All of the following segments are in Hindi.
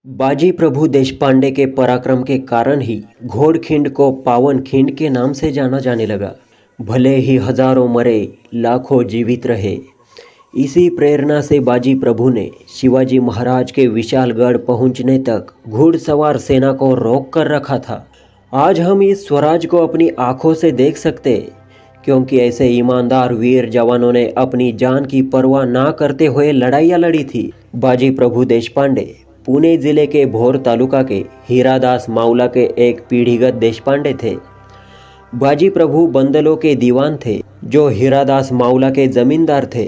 बाजी प्रभु देशपांडे के पराक्रम के कारण ही घोड़खिंड को पावन खिंड के नाम से जाना जाने लगा। भले ही हजारों मरे, लाखों जीवित रहे, इसी प्रेरणा से बाजी प्रभु ने शिवाजी महाराज के विशालगढ़ पहुंचने तक घुड़सवार सेना को रोक कर रखा था। आज हम इस स्वराज को अपनी आंखों से देख सकते, क्योंकि ऐसे ईमानदार वीर जवानों ने अपनी जान की परवाह ना करते हुए लड़ाइयाँ लड़ी थी। बाजी प्रभु देशपांडे पुणे जिले के भोर तालुका के हीरादास मावला के एक पीढ़ीगत देशपांडे थे। बाजी प्रभु बंदलों के दीवान थे जो हीरादास मावला के जमींदार थे,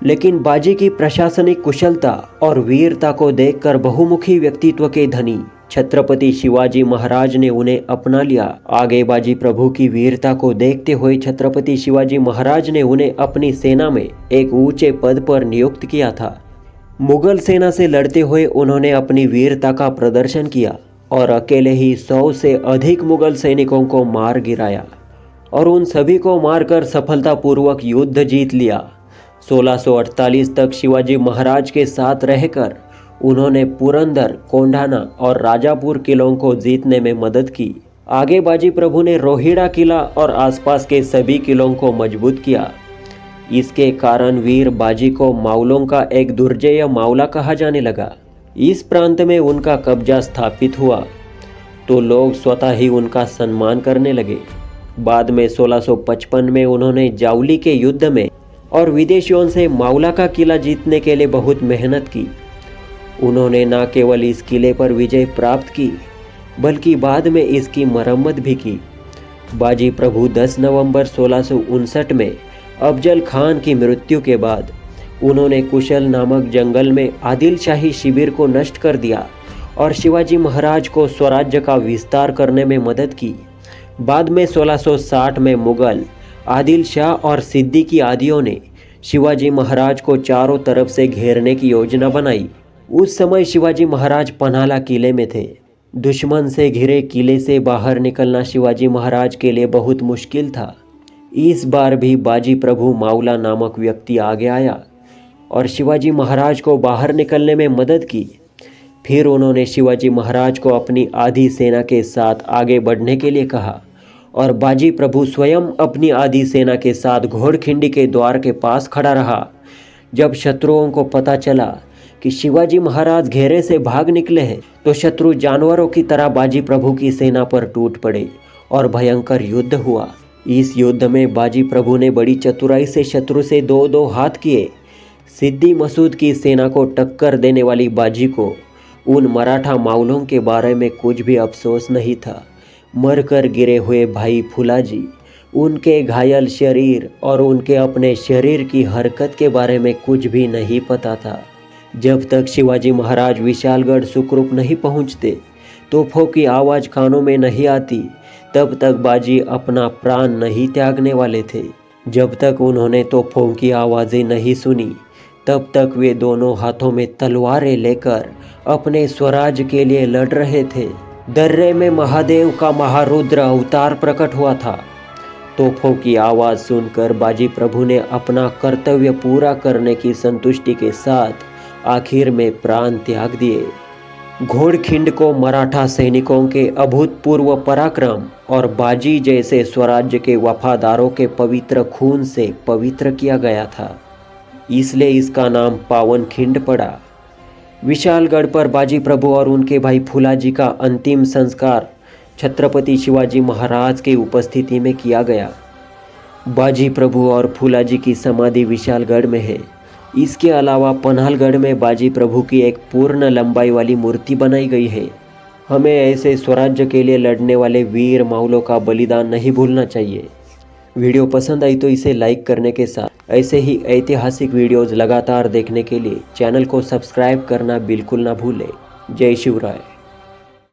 लेकिन बाजी की प्रशासनिक कुशलता और वीरता को देखकर बहुमुखी व्यक्तित्व के धनी छत्रपति शिवाजी महाराज ने उन्हें अपना लिया। आगे बाजी प्रभु की वीरता को देखते हुए छत्रपति शिवाजी महाराज ने उन्हें अपनी सेना में एक ऊंचे पद पर नियुक्त किया था। मुगल सेना से लड़ते हुए उन्होंने अपनी वीरता का प्रदर्शन किया और अकेले ही 100 से अधिक मुगल सैनिकों को मार गिराया और उन सभी को मारकर सफलतापूर्वक युद्ध जीत लिया। 1648 तक शिवाजी महाराज के साथ रहकर उन्होंने पुरंदर, कोंढाना और राजापुर किलों को जीतने में मदद की। आगे बाजी प्रभु ने रोहिड़ा किला और आसपास के सभी किलों को मजबूत किया। इसके कारण वीर बाजी को मावलों का एक दुर्जय मावला कहा जाने लगा। इस प्रांत में उनका कब्जा स्थापित हुआ तो लोग स्वतः ही उनका सम्मान करने लगे। बाद में 1655 में उन्होंने जावली के युद्ध में और विदेशियों से मावला का किला जीतने के लिए बहुत मेहनत की। उन्होंने न केवल इस किले पर विजय प्राप्त की, बल्कि बाद में इसकी मरम्मत भी की। बाजी प्रभु 10 नवंबर 1659 में अफजल खान की मृत्यु के बाद उन्होंने कुशल नामक जंगल में आदिल शाही शिविर को नष्ट कर दिया और शिवाजी महाराज को स्वराज्य का विस्तार करने में मदद की। बाद में 1660 में मुगल आदिल शाह और सिद्दीकी आदियों ने शिवाजी महाराज को चारों तरफ से घेरने की योजना बनाई। उस समय शिवाजी महाराज पन्हाला किले में थे। दुश्मन से घिरे किले से बाहर निकलना शिवाजी महाराज के लिए बहुत मुश्किल था। इस बार भी बाजी प्रभु मावला नामक व्यक्ति आगे आया और शिवाजी महाराज को बाहर निकलने में मदद की। फिर उन्होंने शिवाजी महाराज को अपनी आधी सेना के साथ आगे बढ़ने के लिए कहा और बाजी प्रभु स्वयं अपनी आधी सेना के साथ घोड़खिंडी के द्वार के पास खड़ा रहा। जब शत्रुओं को पता चला कि शिवाजी महाराज घेरे से भाग निकले हैं, तो शत्रु जानवरों की तरह बाजी प्रभु की सेना पर टूट पड़े और भयंकर युद्ध हुआ। इस युद्ध में बाजी प्रभु ने बड़ी चतुराई से शत्रु से दो हाथ किए। सिद्दी मसूद की सेना को टक्कर देने वाली बाजी को उन मराठा मावलों के बारे में कुछ भी अफसोस नहीं था। मरकर गिरे हुए भाई फुलाजी, उनके घायल शरीर और उनके अपने शरीर की हरकत के बारे में कुछ भी नहीं पता था। जब तक शिवाजी महाराज विशालगढ़ सुखरूप नहीं पहुंचते, तोपों की आवाज़ कानों में नहीं आती, तब तक बाजी अपना प्राण नहीं त्यागने वाले थे। जब तक उन्होंने तोपों की आवाज़ें नहीं सुनी, तब तक वे दोनों हाथों में तलवारें लेकर अपने स्वराज के लिए लड़ रहे थे। दर्रे में महादेव का महारुद्र अवतार प्रकट हुआ था। तोपों की आवाज़ सुनकर बाजी प्रभु ने अपना कर्तव्य पूरा करने की संतुष्टि के साथ आखिर में प्राण त्याग दिए। घोड़खिंड को मराठा सैनिकों के अभूतपूर्व पराक्रम और बाजी जैसे स्वराज्य के वफादारों के पवित्र खून से पवित्र किया गया था, इसलिए इसका नाम पावन खिंड पड़ा। विशालगढ़ पर बाजी प्रभु और उनके भाई फुलाजी का अंतिम संस्कार छत्रपति शिवाजी महाराज की उपस्थिति में किया गया। बाजी प्रभु और फुलाजी की समाधि विशालगढ़ में है। इसके अलावा पन्हालगढ़ में बाजी प्रभु की एक पूर्ण लंबाई वाली मूर्ति बनाई गई है। हमें ऐसे स्वराज्य के लिए लड़ने वाले वीर मावलों का बलिदान नहीं भूलना चाहिए। वीडियो पसंद आई तो इसे लाइक करने के साथ ऐसे ही ऐतिहासिक वीडियोज़ लगातार देखने के लिए चैनल को सब्सक्राइब करना बिल्कुल ना भूलें। जय शिवराय।